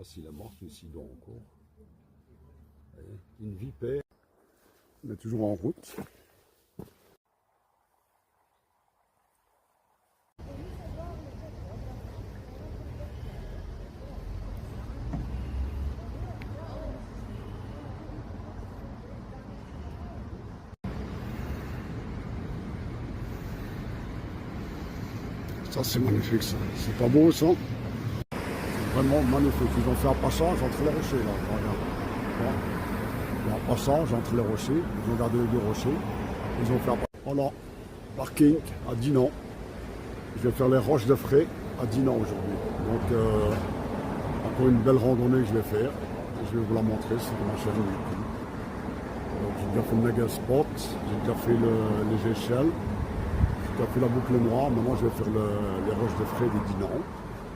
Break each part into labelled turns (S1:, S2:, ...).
S1: si elle est morte, mais s'il dort encore. Voyez, une vipère. On est toujours en route. Ça c'est magnifique ça. C'est pas beau ça? C'est vraiment magnifique. Ils ont fait un passage entre les rochers là. Regarde. Voilà. Il y a un passage entre les rochers. Ils ont gardé les deux rochers. Ils ont fait un passage. Voilà. Parking à Dinan. Je vais faire les roches de frais à Dinan aujourd'hui. Donc encore une belle randonnée que je vais faire. Je vais vous la montrer sur ma chaîne YouTube. Donc j'ai déjà fait le Mega Spot. J'ai déjà fait les échelles. J'ai déjà fait la boucle noire. Maintenant je vais faire les roches de frais des Dinan.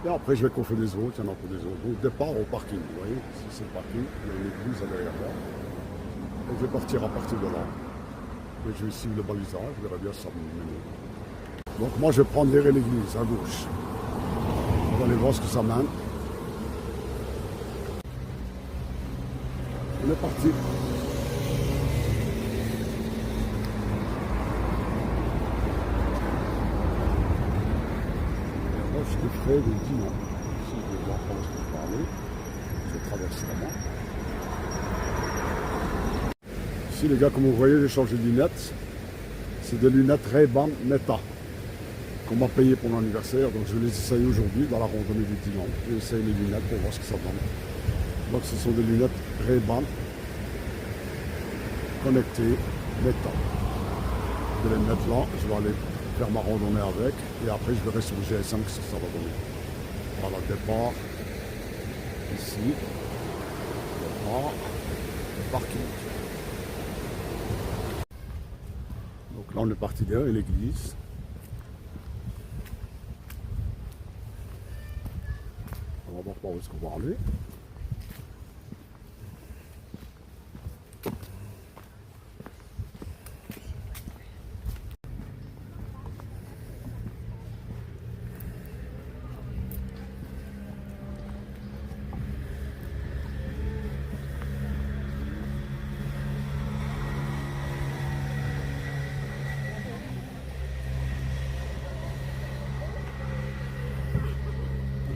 S1: Et après, je vais confier des autres, il y en a encore des autres. Donc, départ au parking, vous voyez, si c'est le parking, il y a une église à derrière là. Et je vais partir à partir de là. Et je vais suivre le balisage, je verrai bien ça me. Donc, moi, je vais prendre derrière l'église, à gauche. On va aller voir ce que ça mène. On est parti. Je te ferai des Dinan. Si je vais voir comment je peux parler, je vais traverser là-bas. Ici les gars, comme vous voyez, j'ai changé de lunettes. C'est des lunettes Ray-Ban Meta qu'on m'a payé pour mon anniversaire. Donc je vais les essayer aujourd'hui dans la randonnée du Dinan. Je vais essayer les lunettes pour voir ce que ça donne. Donc ce sont des lunettes Ray-Ban connectées Meta. Je vais les mettre là, je vais aller faire ma randonnée avec et après je verrai sur le GSM ce que ça va donner. Voilà, départ ici, départ, le parking. Donc là on est parti derrière l'église. On va voir par où est-ce qu'on va aller.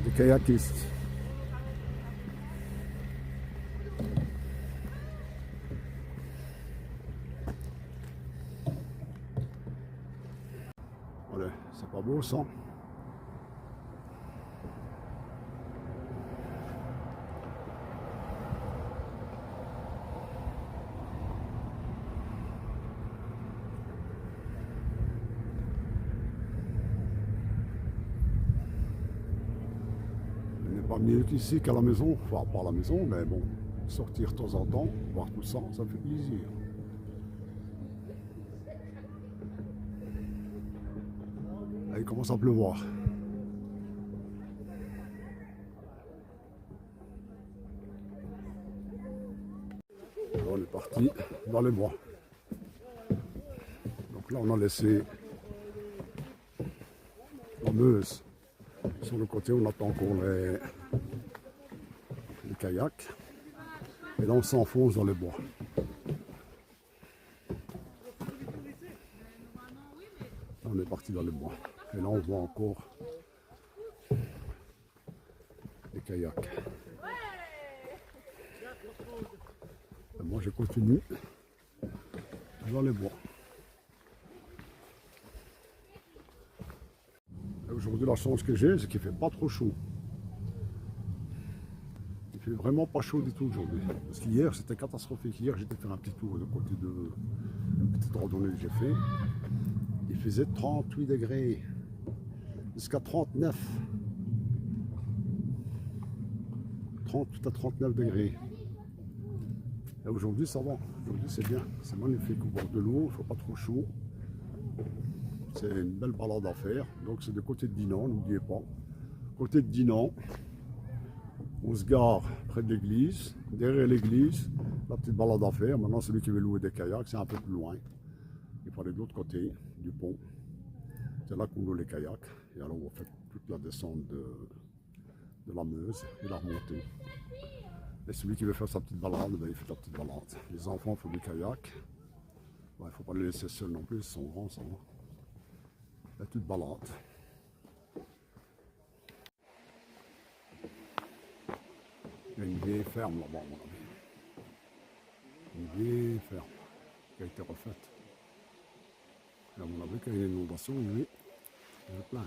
S1: Des kayakistes. Voilà, c'est pas beau ça. Pas mieux qu'ici qu'à la maison, enfin pas à la maison, mais bon, sortir de temps en temps, voir tout ça, ça me fait plaisir. Là, il commence à pleuvoir. Là, on est parti dans les bois. Donc là, on a laissé la Meuse. Sur le côté, on attend encore les kayaks. Et là, on s'enfonce dans les bois. Là, on est parti dans les bois. Et là, on voit encore les kayaks. Et moi, je continue dans les bois. Aujourd'hui, la chance que j'ai, c'est qu'il ne fait pas trop chaud. Il fait vraiment pas chaud du tout aujourd'hui. Parce qu'hier, c'était catastrophique. Hier, j'étais faire un petit tour de côté de la petite randonnée que j'ai fait. Il faisait 38 degrés, jusqu'à 39. 38 à 39 degrés. Et aujourd'hui, ça va. Aujourd'hui, c'est bien. C'est magnifique au bord de l'eau. Il ne faut pas trop chaud. C'est une belle balade à faire. Donc, c'est de côté de Dinan, n'oubliez pas. Côté de Dinan, on se gare près de l'église. Derrière l'église, la petite balade à faire. Maintenant, celui qui veut louer des kayaks, c'est un peu plus loin. Il faut aller de l'autre côté du pont. C'est là qu'on loue les kayaks. Et alors, on va faire toute la descente de la Meuse et la remontée. Et celui qui veut faire sa petite balade, ben, il fait sa petite balade. Les enfants font du kayak. Il ne faut pas les laisser seuls non plus, ils sont grands, ça va. La petite balade. Il y a une vieille ferme là-bas, à mon avis. Une vieille ferme qui a été refaite. Et à mon avis, quand il y a une inondation, il est plein.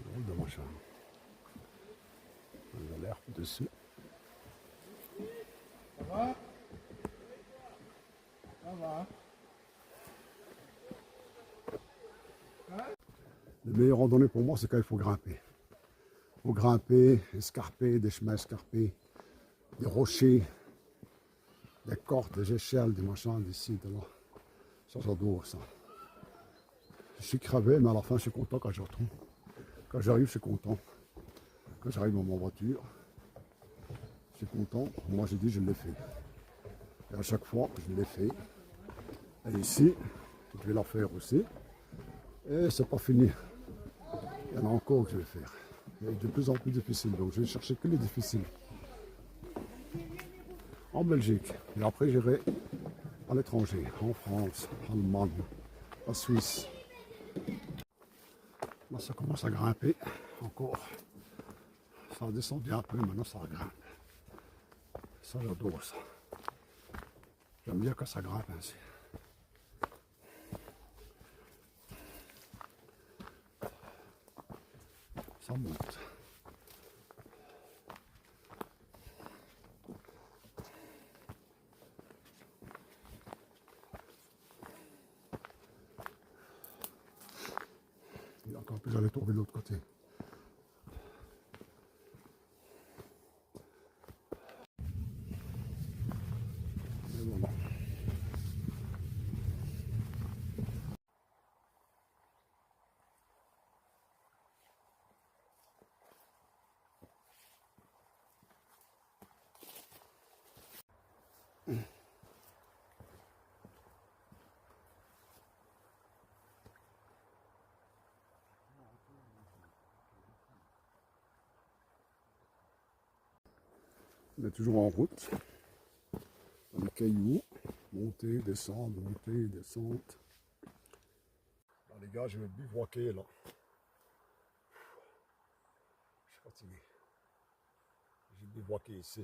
S1: Drôle de machin. Il a l'air dessus.
S2: Ça va? Ça va?
S1: Les meilleures randonnées pour moi, c'est quand il faut grimper. Il faut grimper, escarper, des chemins escarpés, des rochers, des cordes, des échelles, des machins, d'ici, de là. Ça, j'adore ça. Je suis crevé, mais à la fin, je suis content quand je retourne. Quand j'arrive, je suis content. Quand j'arrive dans ma voiture, je suis content. Moi, j'ai dit, je l'ai fait. Et à chaque fois, je l'ai fait. Et ici, je vais la faire aussi. Et c'est pas fini. Il y en a encore que je vais faire. Et de plus en plus difficile. Donc, je vais chercher que les difficiles. En Belgique. Et après, j'irai à l'étranger. En France, en Allemagne, en Suisse. Là, ça commence à grimper encore. Ça a descendu un peu, maintenant ça grimpe. Ça, j'adore ça. J'aime bien quand ça grimpe ainsi. Ça monte. Il y a encore plus, j'allais tomber de l'autre côté. Et voilà. On est toujours en route. Dans les cailloux. Montée, descente, montée, descente. Là, les gars, je vais bivouaquer là. Je suis fatigué. J'ai bivouaqué ici.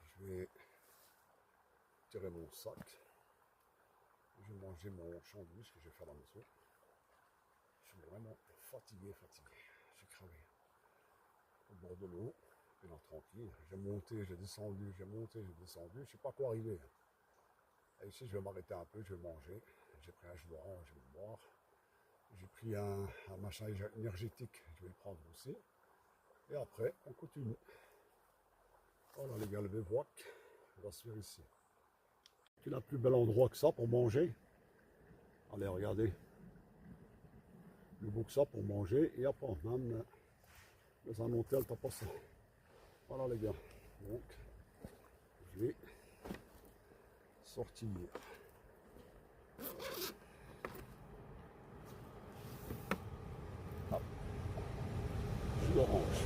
S1: Je vais tirer mon sac. Je vais manger mon sandwich que je vais faire à la maison. Je suis vraiment fatigué. Je suis crevé. Au bord de l'eau. Et là, tranquille. J'ai monté, j'ai descendu, j'ai monté, j'ai descendu. Je ne sais pas quoi arriver. Et ici, je vais m'arrêter un peu, je vais manger. J'ai pris un jus d'orange, je vais le boire. J'ai pris un machin énergétique, je vais le prendre aussi. Et après, on continue. Voilà les gars, le bivouac, on va se faire ici. Quel est le plus bel endroit que ça pour manger? Allez, regardez. Le beau que ça pour manger. Et après, même dans un hôtel, t'as pas ça. Voilà les gars. Donc, je vais sortir. Hop. Jus d'orange.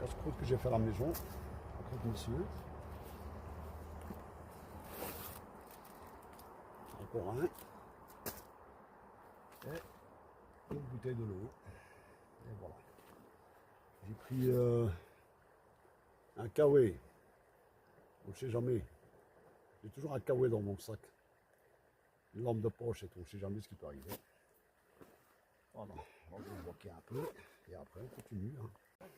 S1: Casse-croûte que j'ai fait à la maison. Croûte monsieur. Encore un. Et une bouteille de l'eau. Et voilà. J'ai pris un kawaii. On ne sait jamais. J'ai toujours un kawaii dans mon sac. Une lampe de poche et tout. On ne sait jamais ce qui peut arriver. Voilà. On va bloquer un peu. Et après, on continue. Hein.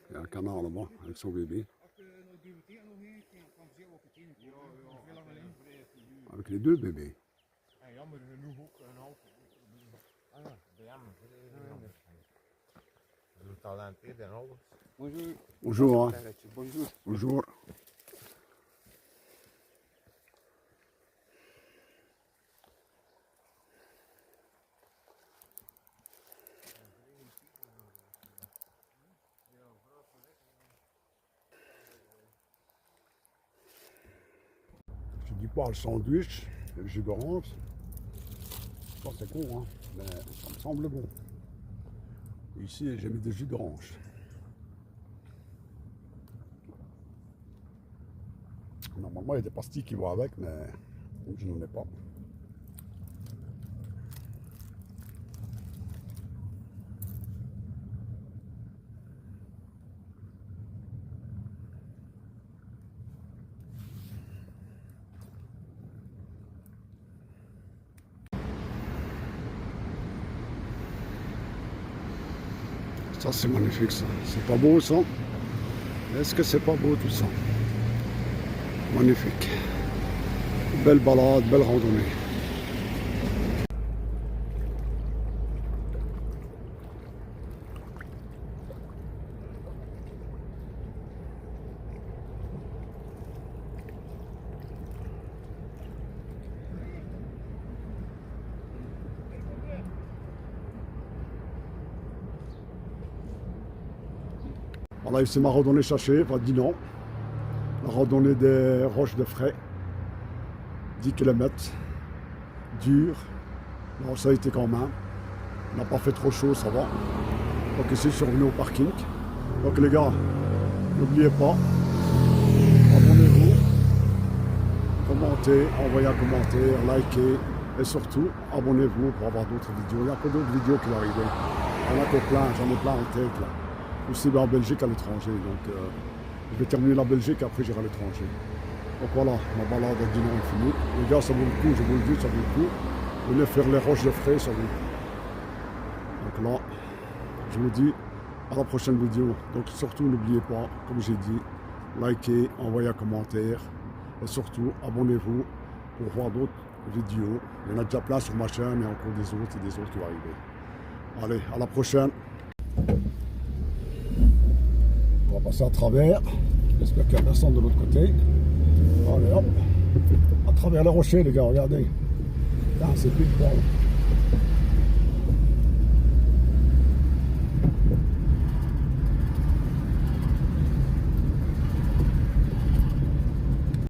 S1: Il y a un canard là-bas avec son bébé. Avec les deux bébés.
S2: Bonjour.
S1: Bonjour. Hein.
S2: Bonjour.
S1: Bonjour. pas le sandwich et le jus d'orange. Ça c'est con, hein, mais ça me semble bon. Ici, j'ai mis des jus d'orange. Normalement, il y a des pastilles qui vont avec, mais je n'en ai pas. Ça c'est magnifique ça. C'est pas beau ça? Est-ce que c'est pas beau tout ça? Magnifique. Belle balade, belle randonnée. Voilà, c'est ma randonnée cherchée, enfin Dinan. La randonnée des Roches de Frais. 10 km. Dur. Non, ça a été quand même. On n'a pas fait trop chaud, ça va. Donc ici, je suis revenu au parking. Donc les gars, n'oubliez pas, abonnez-vous, commentez, envoyez un commentaire, likez. Et surtout, abonnez-vous pour avoir d'autres vidéos. Il y a que d'autres vidéos qui vont arriver. Il y en a que plein, j'en ai plein en tête là. Aussi bien en Belgique qu'à l'étranger. Donc je vais terminer la Belgique et après j'irai à l'étranger. Donc voilà, ma balade à Dinan est finie. Les gars, ça vaut le coup, je vous le dis, ça vaut le coup. Venez faire les Roches de Frais, ça vaut le coup. Donc là, je vous dis à la prochaine vidéo. Donc surtout, n'oubliez pas, comme j'ai dit, likez, envoyez un commentaire. Et surtout, abonnez-vous pour voir d'autres vidéos. Il y en a déjà plein sur ma chaîne, il y a encore des autres et des autres qui vont arriver. Allez, à la prochaine. On va passer à travers. J'espère qu'il n'y a personne de l'autre côté. Allez hop. À travers les rochers les gars, regardez. C'est plus de poil.